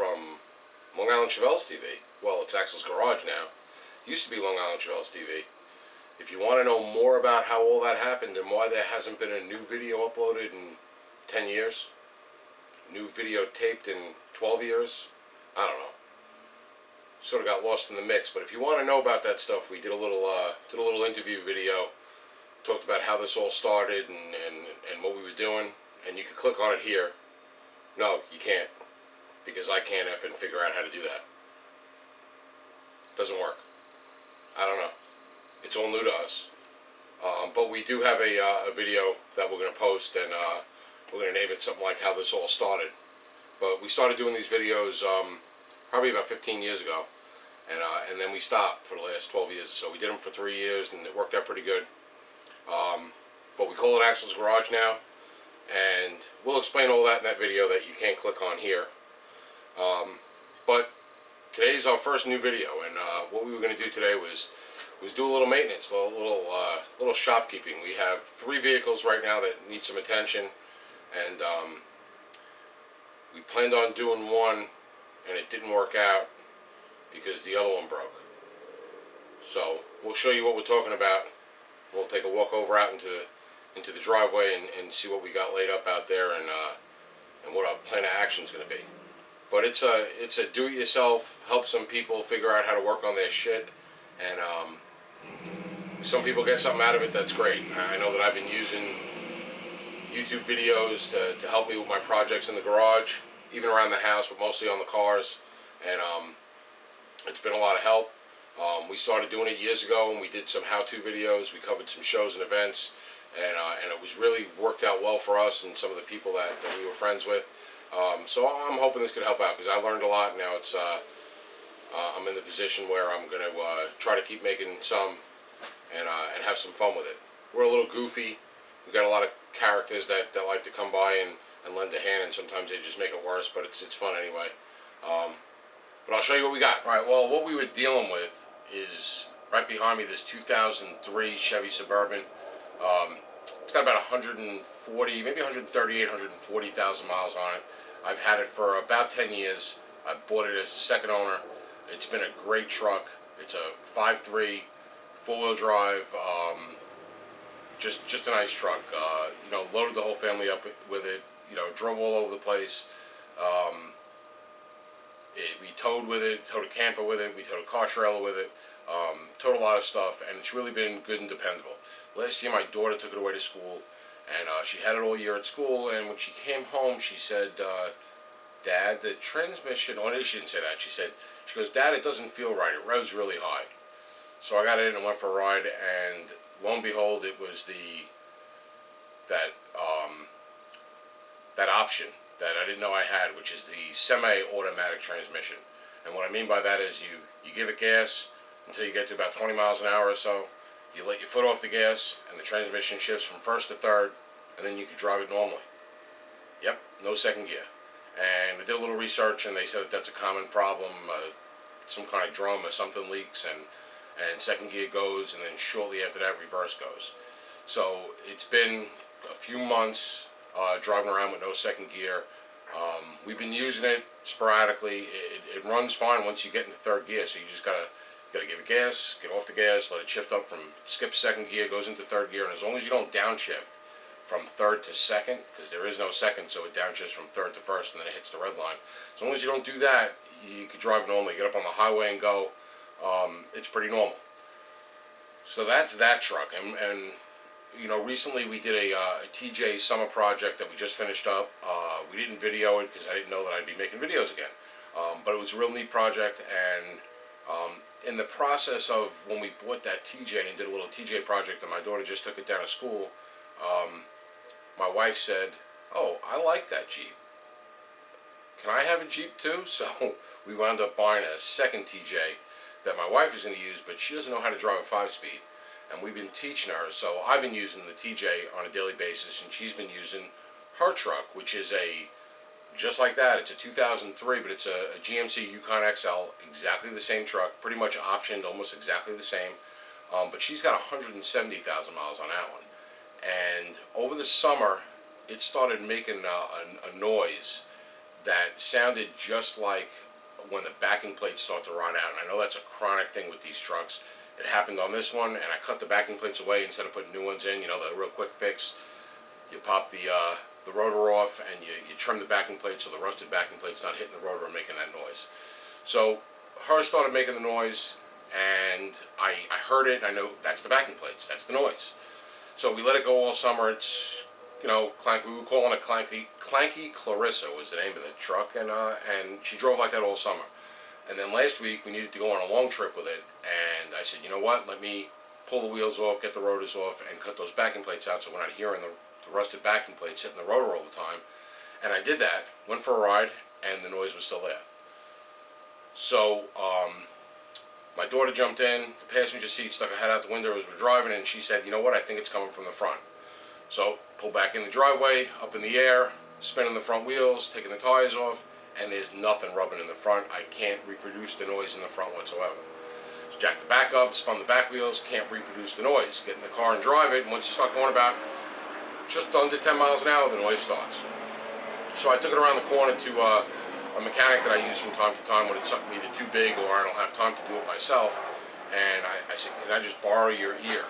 from Long Island Chevelle's TV. Well, it's Axel's Garage now. It used to be Long Island Chevelle's TV. If you want to know more about how all that happened and why there hasn't been a new video uploaded in 10 years, new video taped in 12 years, I don't know. Sort of got lost in the mix. But if you want to know about that stuff, we did a little interview video. Talked about how this all started and what we were doing. And you can click on it here. No, you can't. Because I can't effing figure out how to do that. Doesn't work. I don't know. It's all new to us. But we do have a video that we're going to post, and we're going to name it something like How This All Started. But we started doing these videos probably about 15 years ago. And then we stopped for the last 12 years or so. We did them for 3 years, and it worked out pretty good. But we call it Axel's Garage now. And we'll explain all that in that video that you can't click on here. But today's our first new video, and what we were going to do today was do a little maintenance, a little shopkeeping. We have 3 vehicles right now that need some attention, and we planned on doing one, and it didn't work out because the other one broke. So we'll show you what we're talking about. We'll take a walk over out into the driveway and see what we got laid up out there, and what our plan of action is going to be. But it's a do-it-yourself, help some people figure out how to work on their shit, and some people get something out of it. That's great. I know that I've been using YouTube videos to help me with my projects in the garage, even around the house, but mostly on the cars, and it's been a lot of help. We started doing it years ago, and we did some how-to videos. We covered some shows and events, and it was really worked out well for us and some of the people that we were friends with. So I'm hoping this could help out, because I learned a lot. Now it's I'm in the position where I'm going to try to keep making some and have some fun with it. We're a little goofy. We've got a lot of characters that like to come by and lend a hand, and sometimes they just make it worse, but it's fun anyway. But I'll show you what we got. Alright, well, what we were dealing with is right behind me, this 2003 Chevy Suburban. It's got about 140, maybe 138, 140,000 miles on it. I've had it for about 10 years. I bought it as a second owner. It's been a great truck. It's a 5.3 four-wheel drive. Just a nice truck. You know, loaded the whole family up with it. You know, drove all over the place. We towed with it, towed a camper with it, we towed a car trailer with it, towed a lot of stuff, and it's really been good and dependable. Last year my daughter took it away to school, and she had it all year at school, and when she came home she said, Dad, the transmission, oh no, she didn't say that, she goes, Dad, it doesn't feel right, it revs really high. So I got in and went for a ride, and lo and behold, it was that option that I didn't know I had, which is the semi-automatic transmission. And what I mean by that is you give it gas until you get to about 20 miles an hour or so, you let your foot off the gas, and the transmission shifts from first to third, and then you can drive it normally. Yep, no second gear. And I did a little research, and they said that that's a common problem. Some kind of drum or something leaks, and second gear goes, and then shortly after that reverse goes. So it's been a few months driving around with no second gear. We've been using it sporadically. It runs fine once you get into third gear, so you just gotta give it gas, get off the gas, let it shift up from skip second gear, goes into third gear, and as long as you don't downshift from third to second, because there is no second, so it downshifts from third to first, and then it hits the red line. As long as you don't do that, you can drive normally, get up on the highway and go. It's pretty normal. So that's that truck, and you know, recently we did a TJ summer project that we just finished up. We didn't video it because I didn't know that I'd be making videos again. But it was a real neat project, and in the process of when we bought that TJ and did a little TJ project, and my daughter just took it down to school, my wife said, oh, I like that Jeep. Can I have a Jeep too? So we wound up buying a second TJ that my wife is going to use, but she doesn't know how to drive a 5-speed. And we've been teaching her, so I've been using the TJ on a daily basis, and she's been using her truck, which is just like that, it's a 2003, but it's a GMC Yukon XL, exactly the same truck, pretty much optioned, almost exactly the same, but she's got 170,000 miles on that one. And over the summer, it started making a noise that sounded just like when the backing plates start to run out. And I know that's a chronic thing with these trucks. It happened on this one, and I cut the backing plates away instead of putting new ones in. You know, the real quick fix. You pop the rotor off, and you trim the backing plate so the rusted backing plate's not hitting the rotor and making that noise. So hers started making the noise, and I heard it, and I know that's the backing plates. That's the noise. So we let it go all summer. It's, you know, clanky. We were calling it Clanky Clarissa was the name of the truck, and she drove like that all summer. And then last week we needed to go on a long trip with it, and I said, you know what? Let me pull the wheels off, get the rotors off, and cut those backing plates out so we're not hearing the rusted backing plates hitting the rotor all the time. And I did that. Went for a ride, and the noise was still there. So my daughter jumped in the passenger seat, stuck her head out the window as we're driving, and she said, you know what? I think it's coming from the front. So pull back in the driveway, up in the air, spinning the front wheels, taking the tires off, and there's nothing rubbing in the front. I can't reproduce the noise in the front whatsoever. So jack the back up, spun the back wheels, can't reproduce the noise. Get in the car and drive it, and once you start going about just under 10 miles an hour, the noise starts. So I took it around the corner to a mechanic that I use from time to time when it's something either too big or I don't have time to do it myself. And I said, can I just borrow your ear?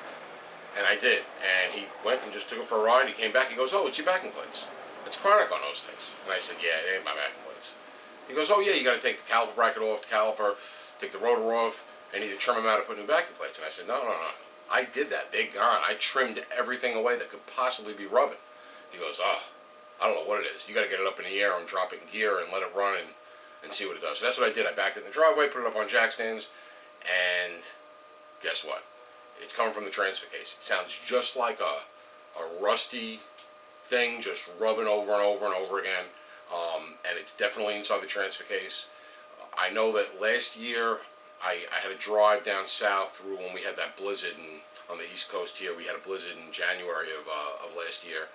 And I did. And he went and just took it for a ride. He came back. He goes, oh, it's your backing plates. It's chronic on those things. And I said, yeah, it ain't my backing plates. He goes, oh, yeah, you got to take the caliper bracket off, the caliper, take the rotor off, and either trim them out or put new backing plates. And I said, no. I did that. They're gone. I trimmed everything away that could possibly be rubbing. He goes, oh, I don't know what it is. You got to get it up in the air and drop it in gear and let it run and see what it does. So that's what I did. I backed it in the driveway, put it up on jack stands, and guess what? It's coming from the transfer case. It sounds just like a rusty thing just rubbing over and over and over again. And it's definitely inside the transfer case. I know that last year I had to drive down south through when we had that blizzard on the East Coast here. We had a blizzard in January of last year,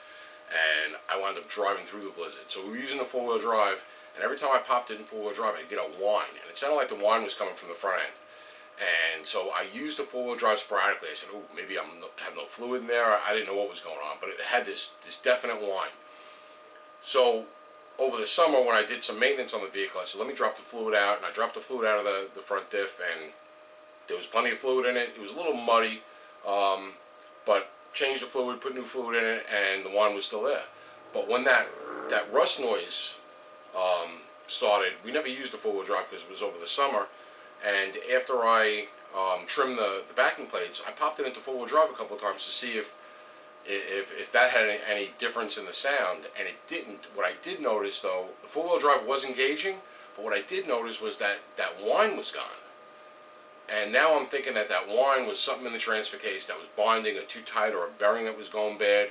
and I wound up driving through the blizzard. So we were using the four-wheel drive, and every time I popped it in four-wheel drive, I'd get a whine, and it sounded like the whine was coming from the front end. And so I used the four-wheel drive sporadically. I said, oh, maybe I have no fluid in there. I didn't know what was going on, but it had this definite whine. So over the summer, when I did some maintenance on the vehicle, I said, let me drop the fluid out. And I dropped the fluid out of the front diff, and there was plenty of fluid in it. It was a little muddy, but changed the fluid, put new fluid in it, and the whine was still there. But when that rust noise started, we never used the four-wheel drive because it was over the summer. And after I trimmed the backing plates, I popped it into four-wheel drive a couple of times to see if that had any difference in the sound, and it didn't. What I did notice, though, the four-wheel drive was engaging, but what I did notice was that whine was gone. And now I'm thinking that whine was something in the transfer case that was binding or too tight, or a bearing that was going bad,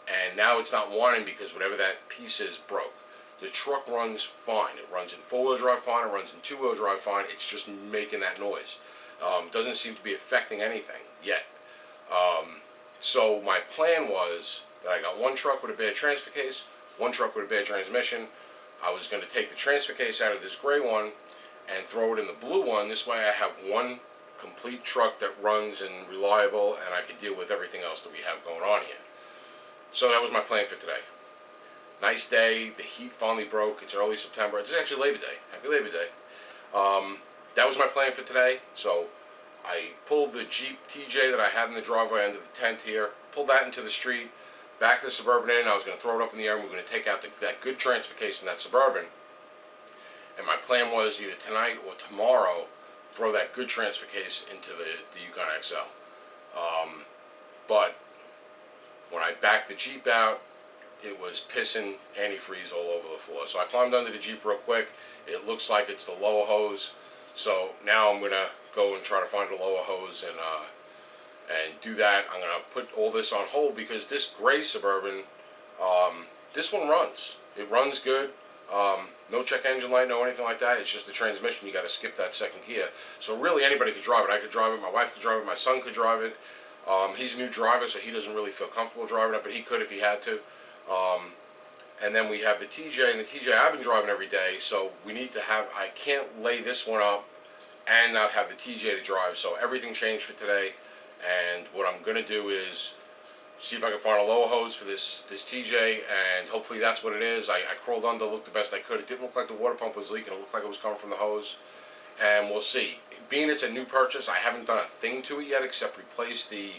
and now it's not whining because whatever that piece is broke. The truck runs fine. It runs in four-wheel drive fine. It runs in two-wheel drive fine. It's just making that noise. Doesn't seem to be affecting anything yet. So my plan was that I got one truck with a bad transfer case, one truck with a bad transmission. I was going to take the transfer case out of this gray one and throw it in the blue one. This way I have one complete truck that runs and reliable, and I could deal with everything else that we have going on here. So that was my plan for today. Nice day. The heat finally broke. It's early September. It's actually Labor Day. Happy Labor Day. That was my plan for today. So I pulled the Jeep TJ that I had in the driveway under the tent here, pulled that into the street, back to the Suburban in. I was going to throw it up in the air, and we were going to take out that good transfer case in that Suburban. And my plan was either tonight or tomorrow, throw that good transfer case into the Yukon XL. But when I backed the Jeep out, it was pissing antifreeze all over the floor. So I climbed under the Jeep real quick. It looks like it's the lower hose. So now I'm going to go and try to find a lower hose and do that. I'm going to put all this on hold because this gray Suburban, this one runs. It runs good. No check engine light, no anything like that. It's just the transmission. You got to skip that second gear. So really anybody could drive it. I could drive it. My wife could drive it. My son could drive it. He's a new driver, so he doesn't really feel comfortable driving it, but he could if he had to. And then we have the TJ, and the TJ I've been driving every day, so we need to have, I can't lay this one up and not have the TJ to drive, so everything changed for today. And what I'm going to do is see if I can find a lower hose for this TJ, and hopefully that's what it is. I crawled under, looked the best I could. It didn't look like the water pump was leaking. It looked like it was coming from the hose, and we'll see. Being it's a new purchase, I haven't done a thing to it yet except replace the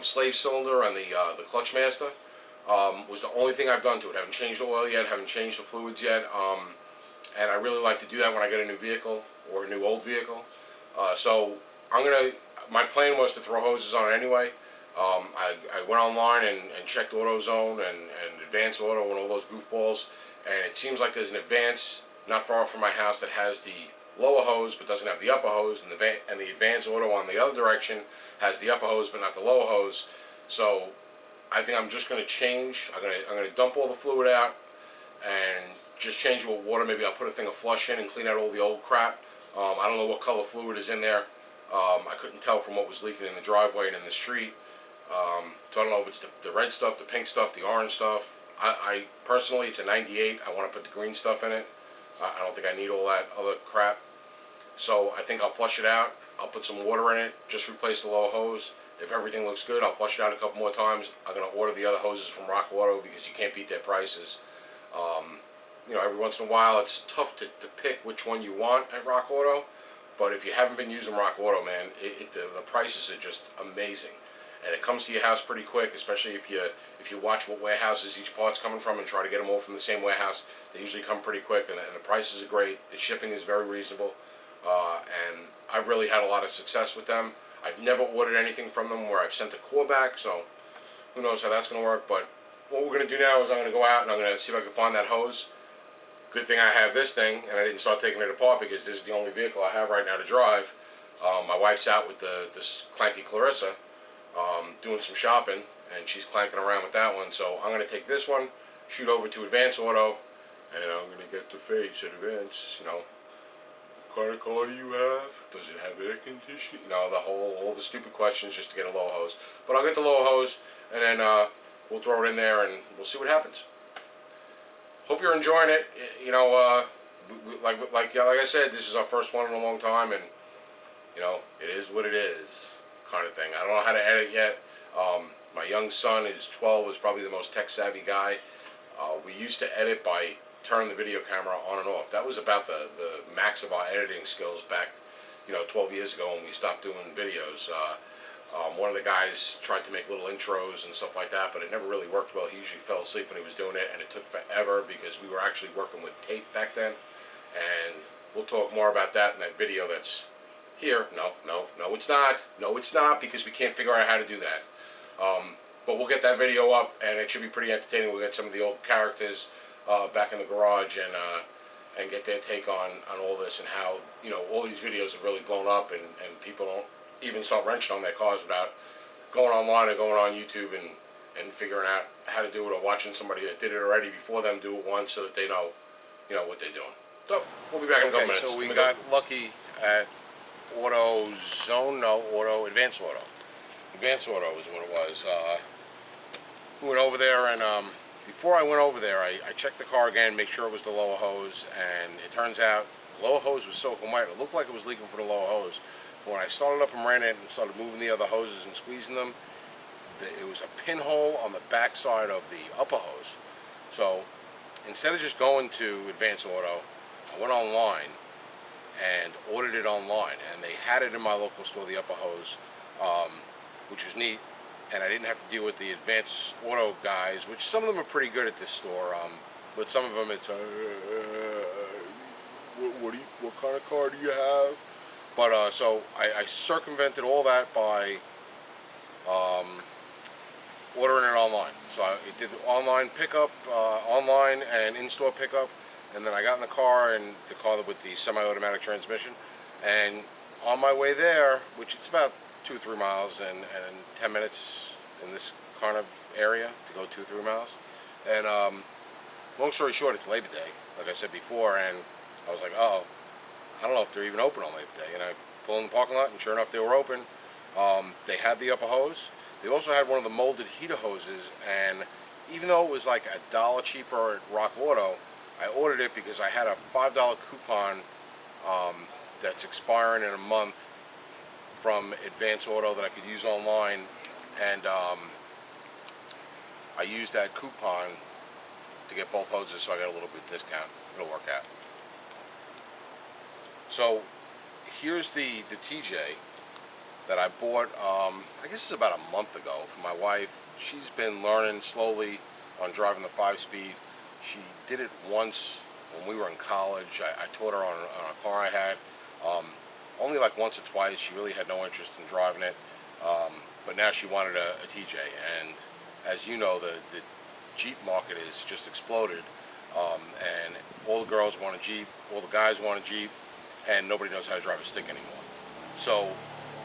slave cylinder and the clutch master. Was the only thing I've done to it. Haven't changed the oil yet, haven't changed the fluids yet, and I really like to do that when I get a new vehicle or a new old vehicle. So my plan was to throw hoses on it anyway. I went online and checked AutoZone and Advance Auto and all those goofballs, and it seems like there's an Advance not far from my house that has the lower hose but doesn't have the upper hose, and the Advance Auto on the other direction has the upper hose but not the lower hose. So I think I'm just going to change. I'm going to dump all the fluid out and just change it with water. Maybe I'll put a thing of flush in and clean out all the old crap. I don't know what color fluid is in there. I couldn't tell from what was leaking in the driveway and in the street. So I don't know if it's the red stuff, the pink stuff, the orange stuff. I personally, it's a 98. I want to put the green stuff in it. I don't think I need all that other crap. So I think I'll flush it out. I'll put some water in it, just replace the lower hose. If everything looks good, I'll flush it out a couple more times. I'm going to order the other hoses from Rock Auto because you can't beat their prices. Every once in a while it's tough to pick which one you want at Rock Auto. But if you haven't been using Rock Auto, man, the prices are just amazing. And it comes to your house pretty quick, especially if you watch what warehouses each part's coming from and try to get them all from the same warehouse. They usually come pretty quick, and the prices are great. The shipping is very reasonable, and I've really had a lot of success with them. I've never ordered anything from them where I've sent a core back, so who knows how that's going to work. But what we're going to do now is I'm going to go out and I'm going to see if I can find that hose. Good thing I have this thing, and I didn't start taking it apart because this is the only vehicle I have right now to drive. My wife's out with this clanky Clarissa, doing some shopping, and she's clanking around with that one. So I'm going to take this one, shoot over to Advance Auto, and I'm going to get the face at Advance. What kind of car do you have? Does it have air conditioning? All the stupid questions just to get a lower hose. But I'll get the lower hose, and then we'll throw it in there, and we'll see what happens. Hope you're enjoying it. Like I said, this is our first one in a long time, and it is what it is, kind of thing. I don't know how to edit yet. My young son is 12, is probably the most tech savvy guy. We used to edit by turning the video camera on and off. That was about the max of our editing skills back 12 years ago when we stopped doing videos. One of the guys tried to make little intros and stuff like that, but it never really worked well. He usually fell asleep when he was doing it, and it took forever because we were actually working with tape back then. And we'll talk more about that in that video that's here. No, it's not. No, it's not, because we can't figure out how to do that. But we'll get that video up, and it should be pretty entertaining. We'll get some of the old characters back in the garage and get their take on all this, and how all these videos have really blown up, and people don't even start wrenching on their cars without going online or going on YouTube and figuring out how to do it, or watching somebody that did it already before them do it once, so that they know what they're doing. So we'll be back in a couple minutes. So we got lucky at Advance Auto. Advance Auto is what it was. We went over there, and before I went over there, I checked the car again, make sure it was the lower hose, and it turns out the lower hose was soaking wet. It looked like it was leaking for the lower hose. But when I started up and ran it and started moving the other hoses and squeezing them, it was a pinhole on the back side of the upper hose. So instead of just going to Advance Auto, I went online and ordered it online, and they had it in my local store, the upper hose, which was neat. And I didn't have to deal with the Advance Auto guys, which some of them are pretty good at this store, but some of them it's what kind of car do you have? But so I circumvented all that by ordering it online. So it did online pickup, online and in-store pickup, and then I got in the car with the semi-automatic transmission, and on my way there, which it's about 2 or 3 miles and 10 minutes in this kind of area to go 2 or 3 miles. And long story short, it's Labor Day, like I said before, and I was like, oh, I don't know if they're even open on Labor Day. And I pulled in the parking lot, and sure enough, they were open. They had the upper hose. They also had one of the molded heater hoses, and even though it was like $1 cheaper at Rock Auto, I ordered it because I had a $5 coupon that's expiring in a month from Advance Auto that I could use online, and I used that coupon to get both hoses, so I got a little bit discount. It'll work out. So here's the TJ that I bought, I guess it's about a month ago for my wife. She's been learning slowly on driving the 5-speed. She did it once when we were in college. I taught her on a car I had. Only like once or twice. She really had no interest in driving it. But now she wanted a TJ. And as you know, the Jeep market has just exploded. And all the girls want a Jeep, all the guys want a Jeep, and nobody knows how to drive a stick anymore. So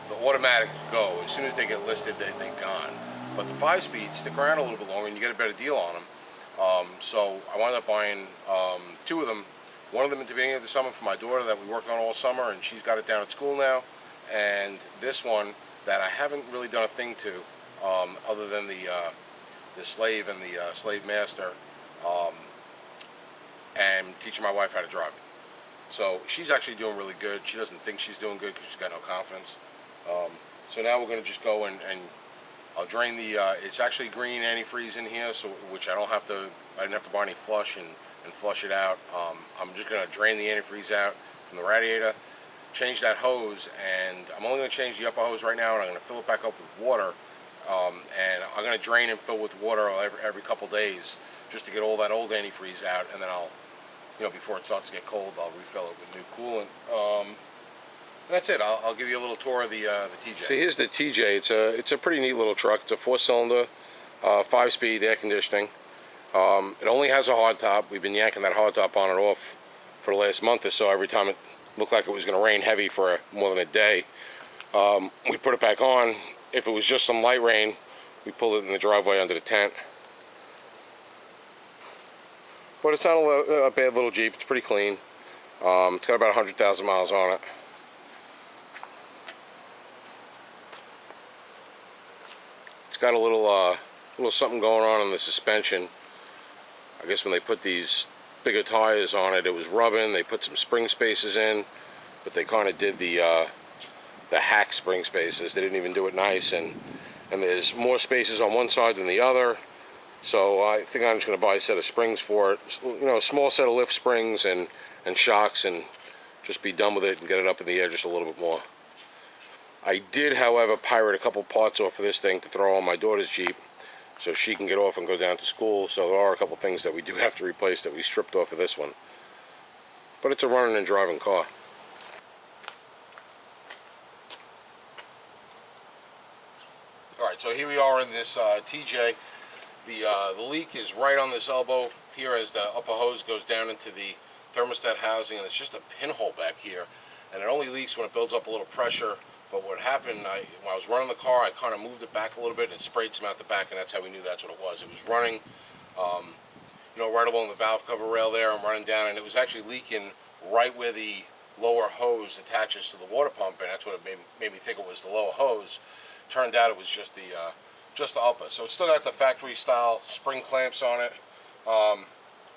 the automatics go. As soon as they get listed, they're gone. But the 5-speed stick around a little bit longer and you get a better deal on them. So I wound up buying 2 of them. One of them at the beginning of the summer for my daughter that we worked on all summer, and she's got it down at school now. And this one that I haven't really done a thing to, other than the slave and the slave master, and teaching my wife how to drive it. So she's actually doing really good. She doesn't think she's doing good because she's got no confidence. So now we're going to just go and I'll drain the, it's actually green antifreeze in here, so which I didn't have to buy any flush and flush it out. I'm just going to drain the antifreeze out from the radiator, change that hose, and I'm only going to change the upper hose right now, and I'm going to fill it back up with water. And I'm going to drain and fill with water every couple days just to get all that old antifreeze out, and then I'll, before it starts to get cold, I'll refill it with new coolant. That's it. I'll give you a little tour of the TJ. So here's the TJ. It's a pretty neat little truck. It's a 4-cylinder, 5-speed air conditioning. It only has a hardtop. We've been yanking that hardtop on and off for the last month or so. Every time it looked like it was going to rain heavy for more than a day, we put it back on. If it was just some light rain, we pull it in the driveway under the tent. But it's not a bad little Jeep. It's pretty clean. It's got about 100,000 miles on it. It's got a little something going on in the suspension. I guess when they put these bigger tires on it, it was rubbing. They put some spring spacers in, but they kind of did the hack spring spacers. They didn't even do it nice, and there's more spacers on one side than the other. So I think I'm just going to buy a set of springs for it. A small set of lift springs and shocks, and just be done with it and get it up in the air just a little bit more. I did, however, pirate a couple parts off of this thing to throw on my daughter's Jeep so she can get off and go down to school. So there are a couple things that we do have to replace that we stripped off of this one. But it's a running and driving car. Alright, so here we are in this TJ. The leak is right on this elbow here as the upper hose goes down into the thermostat housing, and it's just a pinhole back here. And it only leaks when it builds up a little pressure. But what happened, when I was running the car, I kind of moved it back a little bit and it sprayed some out the back, and that's how we knew that's what it was. It was running, right along the valve cover rail there. I'm running down, and it was actually leaking right where the lower hose attaches to the water pump, and that's what it made me think it was the lower hose. Turned out it was just the upper. So it's still got the factory style spring clamps on it. I'm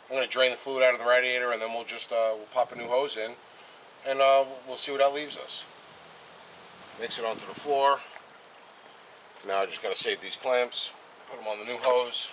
going to drain the fluid out of the radiator, and then we'll just we'll pop a new hose in, and we'll see where that leaves us. Mix it onto the floor. Now I just got to save these clamps, put them on the new hose.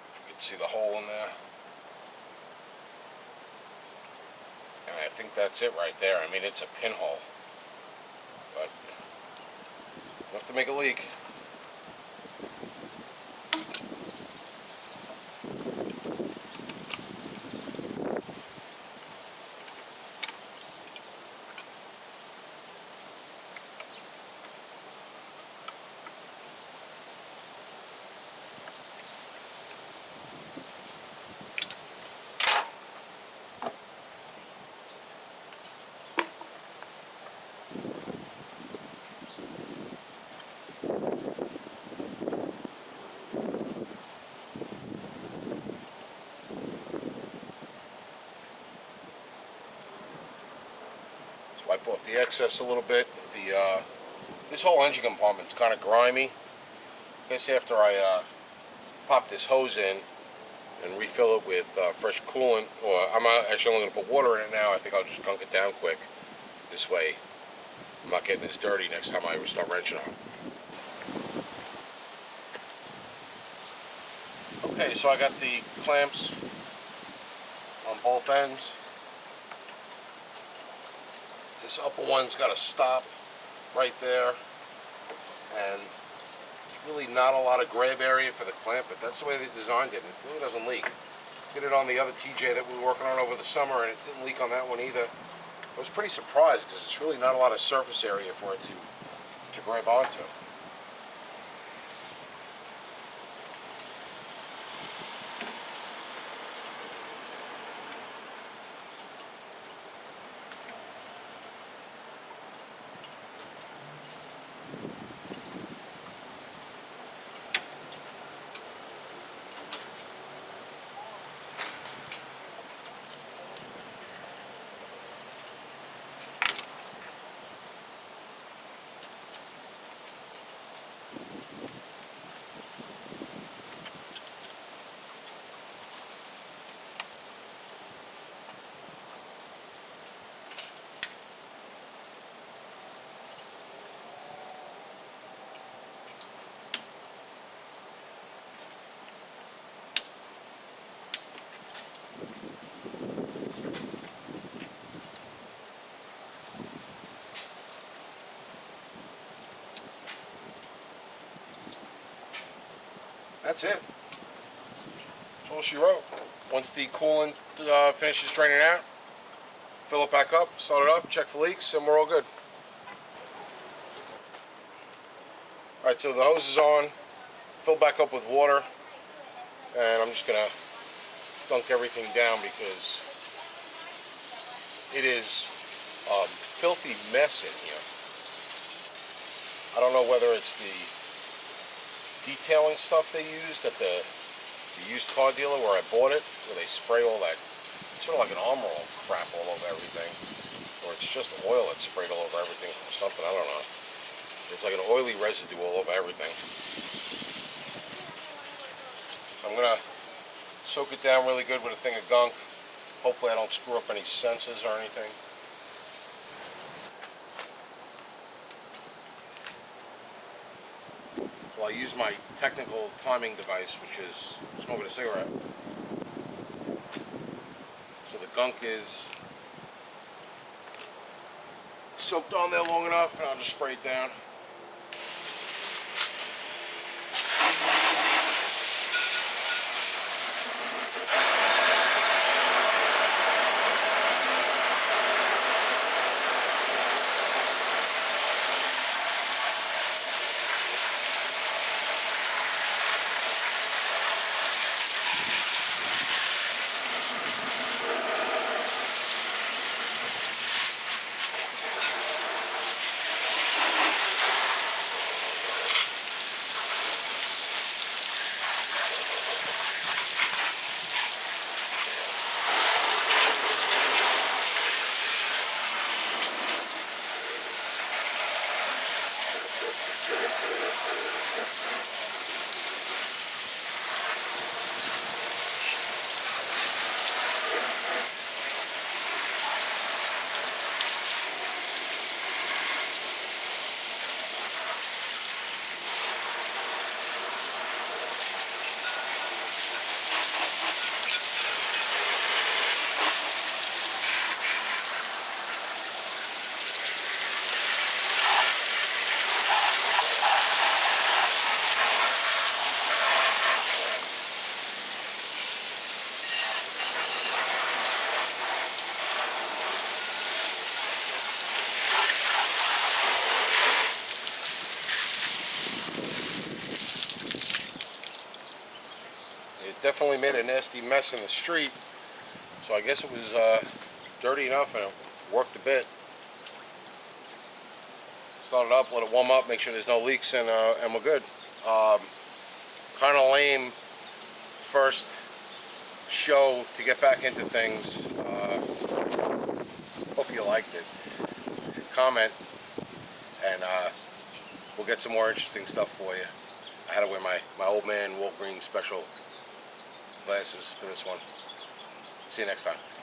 If you can see the hole in there. I think that's it right there. I mean, it's a pinhole, but enough to make a leak. Wipe off the excess a little bit, this whole engine compartment's kind of grimy. I guess after I pop this hose in and refill it with fresh coolant, or I'm actually only going to put water in it now. I think I'll just dunk it down quick. This way I'm not getting this dirty next time I start wrenching on. Okay, so I got the clamps on both ends. This upper one's got to stop right there, and really not a lot of grab area for the clamp, but that's the way they designed it. It really doesn't leak. Did it on the other TJ that we were working on over the summer, and it didn't leak on that one either. I was pretty surprised because it's really not a lot of surface area for it to grab onto. That's it. That's all she wrote. Once the coolant finishes draining out, fill it back up, start it up, check for leaks, and we're all good. Alright, so the hose is on, fill back up with water, and I'm just going to dunk everything down because it is a filthy mess in here. I don't know whether it's the detailing stuff they used at the used car dealer where I bought it, where they spray all that, sort of like an Armor All crap all over everything, or it's just oil that's sprayed all over everything or something, I don't know. It's like an oily residue all over everything. So I'm going to soak it down really good with a thing of gunk. Hopefully I don't screw up any sensors or anything. Well, I use my technical timing device, which is smoking a cigarette. So the gunk is soaked on there long enough, and I'll just spray it down. Definitely made a nasty mess in the street, so I guess it was dirty enough and it worked a bit. Start it up, let it warm up, make sure there's no leaks, and we're good. Kind of lame first show to get back into things. Hope you liked it. Comment and we'll get some more interesting stuff for you. I had to wear my old man Walt Green special glasses for this one. See you next time.